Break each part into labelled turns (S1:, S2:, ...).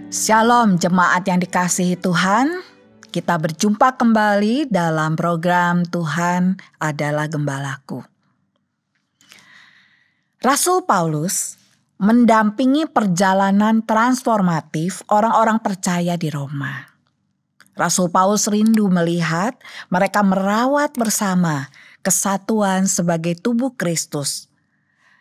S1: Shalom jemaat yang dikasihi Tuhan, kita berjumpa kembali dalam program Tuhan adalah Gembalaku. Rasul Paulus mendampingi perjalanan transformatif orang-orang percaya di Roma. Rasul Paulus rindu melihat mereka merawat bersama kesatuan sebagai tubuh Kristus.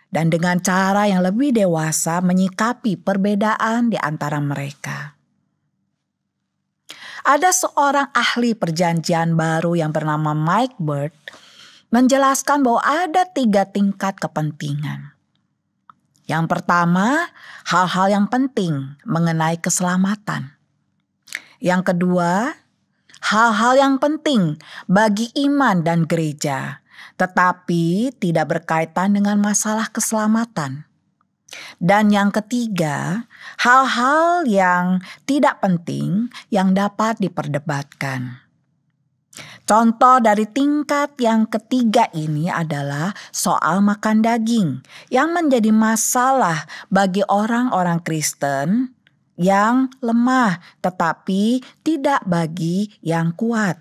S1: Dan dengan cara yang lebih dewasa menyikapi perbedaan di antara mereka. Ada seorang ahli perjanjian baru yang bernama Mike Bird menjelaskan bahwa ada 3 tingkat kepentingan. Yang pertama, hal-hal yang penting mengenai keselamatan. Yang kedua, hal-hal yang penting bagi iman dan gereja, tetapi tidak berkaitan dengan masalah keselamatan. Dan yang ketiga, hal-hal yang tidak penting yang dapat diperdebatkan. Contoh dari tingkat yang ketiga ini adalah soal makan daging yang menjadi masalah bagi orang-orang Kristen yang lemah tetapi tidak bagi yang kuat.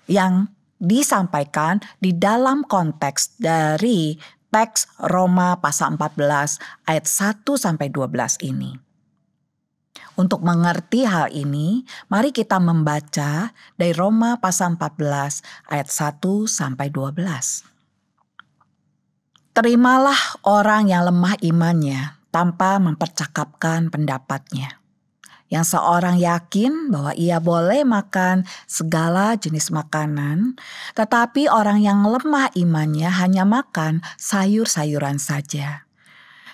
S1: Yang disampaikan di dalam konteks dari teks Roma pasal 14 ayat 1-12 ini. Untuk mengerti hal ini, mari kita membaca dari Roma pasal 14 ayat 1-12. Terimalah orang yang lemah imannya tanpa mempercakapkan pendapatnya. Yang seorang yakin bahwa ia boleh makan segala jenis makanan, tetapi orang yang lemah imannya hanya makan sayur-sayuran saja.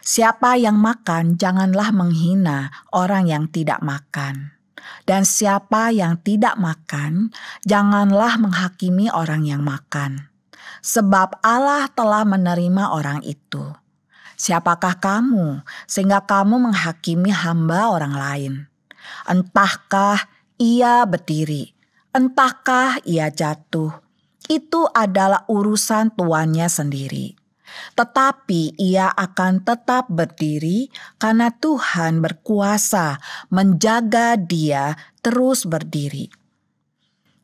S1: Siapa yang makan janganlah menghina orang yang tidak makan. Dan siapa yang tidak makan janganlah menghakimi orang yang makan. Sebab Allah telah menerima orang itu. Siapakah kamu sehingga kamu menghakimi hamba orang lain? Entahkah ia berdiri, entahkah ia jatuh, itu adalah urusan tuannya sendiri. Tetapi ia akan tetap berdiri karena Tuhan berkuasa menjaga dia terus berdiri.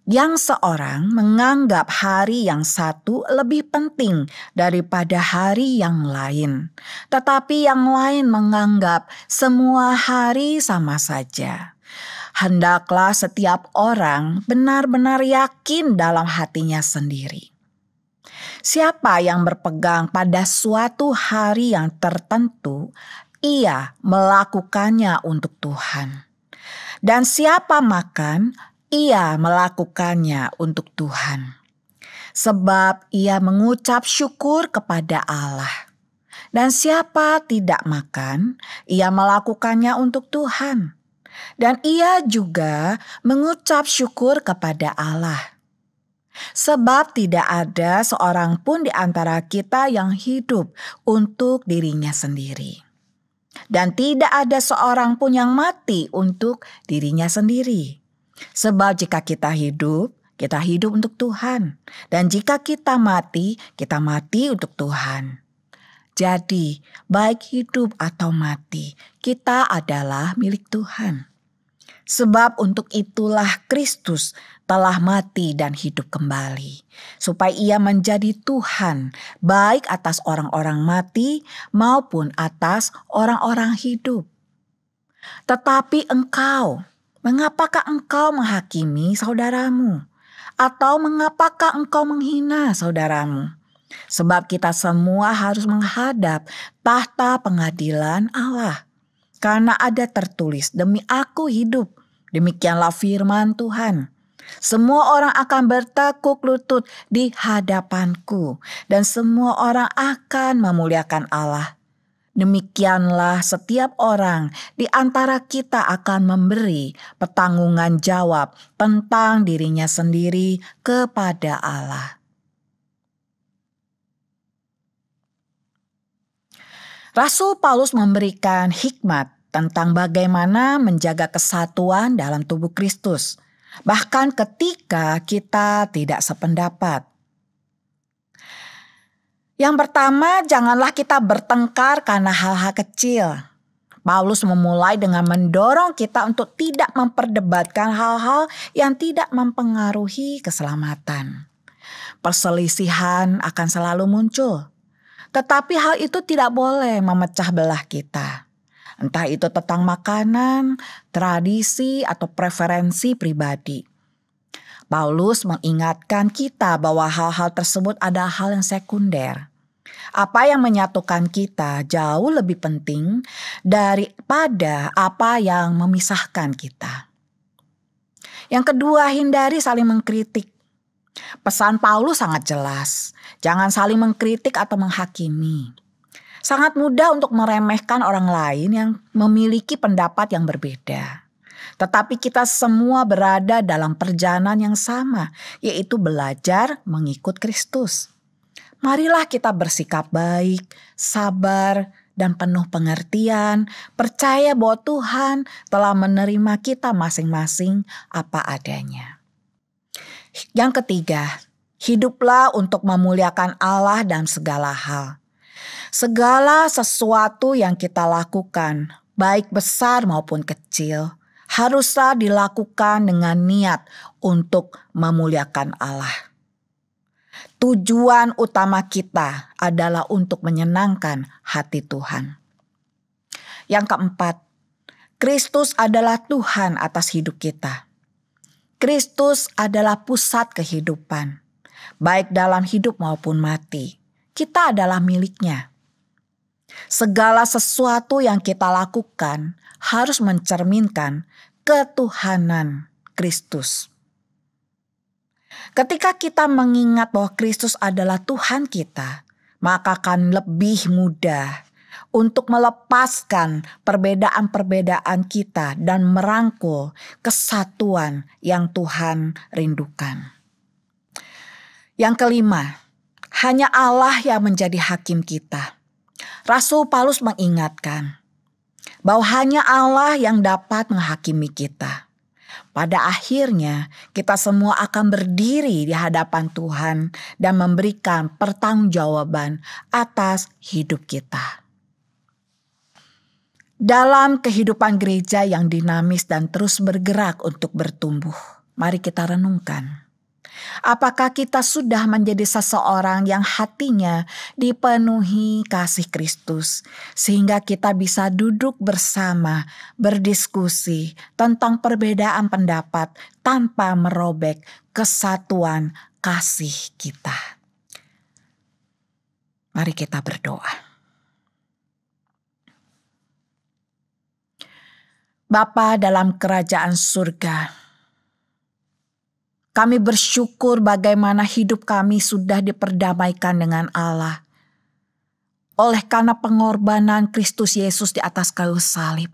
S1: Yang seorang menganggap hari yang satu lebih penting daripada hari yang lain. Tetapi yang lain menganggap semua hari sama saja. Hendaklah setiap orang benar-benar yakin dalam hatinya sendiri. Siapa yang berpegang pada suatu hari yang tertentu, ia melakukannya untuk Tuhan. Dan siapa makan, ia melakukannya untuk Tuhan. Sebab ia mengucap syukur kepada Allah. Dan siapa tidak makan, ia melakukannya untuk Tuhan. Dan ia juga mengucap syukur kepada Allah. Sebab tidak ada seorang pun di antara kita yang hidup untuk dirinya sendiri. Dan tidak ada seorang pun yang mati untuk dirinya sendiri. Sebab jika kita hidup untuk Tuhan. Dan jika kita mati untuk Tuhan. Jadi, baik hidup atau mati, kita adalah milik Tuhan. Sebab untuk itulah Kristus telah mati dan hidup kembali. Supaya ia menjadi Tuhan, baik atas orang-orang mati maupun atas orang-orang hidup. Tetapi engkau, mengapakah engkau menghakimi saudaramu? Atau mengapakah engkau menghina saudaramu? Sebab kita semua harus menghadap tahta pengadilan Allah. Karena ada tertulis, demi aku hidup, demikianlah firman Tuhan. Semua orang akan bertekuk lutut di hadapanku, dan semua orang akan memuliakan Allah. Demikianlah setiap orang di antara kita akan memberi pertanggungan jawab tentang dirinya sendiri kepada Allah. Rasul Paulus memberikan hikmat tentang bagaimana menjaga kesatuan dalam tubuh Kristus, bahkan ketika kita tidak sependapat. Yang pertama, janganlah kita bertengkar karena hal-hal kecil. Paulus memulai dengan mendorong kita untuk tidak memperdebatkan hal-hal yang tidak mempengaruhi keselamatan. Perselisihan akan selalu muncul, tetapi hal itu tidak boleh memecah belah kita. Entah itu tentang makanan, tradisi, atau preferensi pribadi. Paulus mengingatkan kita bahwa hal-hal tersebut adalah hal yang sekunder. Apa yang menyatukan kita jauh lebih penting daripada apa yang memisahkan kita. Yang kedua, hindari saling mengkritik. Pesan Paulus sangat jelas. Jangan saling mengkritik atau menghakimi. Sangat mudah untuk meremehkan orang lain yang memiliki pendapat yang berbeda. Tetapi kita semua berada dalam perjalanan yang sama, yaitu belajar mengikut Kristus. Marilah kita bersikap baik, sabar, dan penuh pengertian, percaya bahwa Tuhan telah menerima kita masing-masing apa adanya. Yang ketiga, hiduplah untuk memuliakan Allah dalam segala hal. Segala sesuatu yang kita lakukan, baik besar maupun kecil, haruslah dilakukan dengan niat untuk memuliakan Allah. Tujuan utama kita adalah untuk menyenangkan hati Tuhan. Yang keempat, Kristus adalah Tuhan atas hidup kita. Kristus adalah pusat kehidupan, baik dalam hidup maupun mati. Kita adalah miliknya. Segala sesuatu yang kita lakukan harus mencerminkan ketuhanan Kristus. Ketika kita mengingat bahwa Kristus adalah Tuhan kita, maka akan lebih mudah untuk melepaskan perbedaan-perbedaan kita dan merangkul kesatuan yang Tuhan rindukan. Yang kelima, hanya Allah yang menjadi hakim kita. Rasul Paulus mengingatkan bahwa hanya Allah yang dapat menghakimi kita. Pada akhirnya kita semua akan berdiri di hadapan Tuhan dan memberikan pertanggungjawaban atas hidup kita. Dalam kehidupan gereja yang dinamis dan terus bergerak untuk bertumbuh, mari kita renungkan. Apakah kita sudah menjadi seseorang yang hatinya dipenuhi kasih Kristus, sehingga kita bisa duduk bersama, berdiskusi tentang perbedaan pendapat tanpa merobek kesatuan kasih kita. Mari kita berdoa. Bapa dalam kerajaan surga, kami bersyukur bagaimana hidup kami sudah diperdamaikan dengan Allah oleh karena pengorbanan Kristus Yesus di atas kayu salib.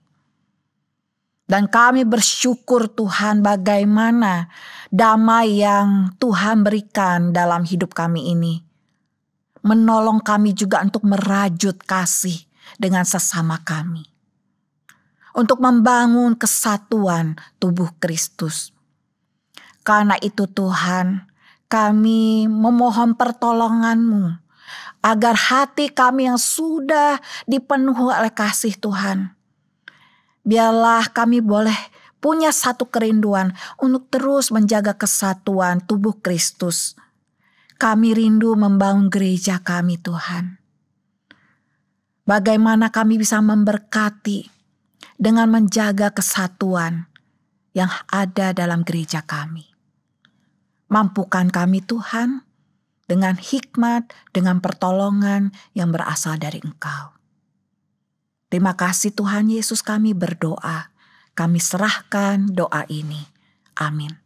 S1: Dan kami bersyukur Tuhan bagaimana damai yang Tuhan berikan dalam hidup kami ini. Menolong kami juga untuk merajut kasih dengan sesama kami. Untuk membangun kesatuan tubuh Kristus. Karena itu Tuhan, kami memohon pertolongan-Mu agar hati kami yang sudah dipenuhi oleh kasih Tuhan, biarlah kami boleh punya satu kerinduan untuk terus menjaga kesatuan tubuh Kristus. Kami rindu membangun gereja kami Tuhan. Bagaimana kami bisa memberkati dengan menjaga kesatuan yang ada dalam gereja kami. Mampukan kami Tuhan dengan hikmat, dengan pertolongan yang berasal dari Engkau. Terima kasih Tuhan Yesus, kami berdoa. Kami serahkan doa ini. Amin.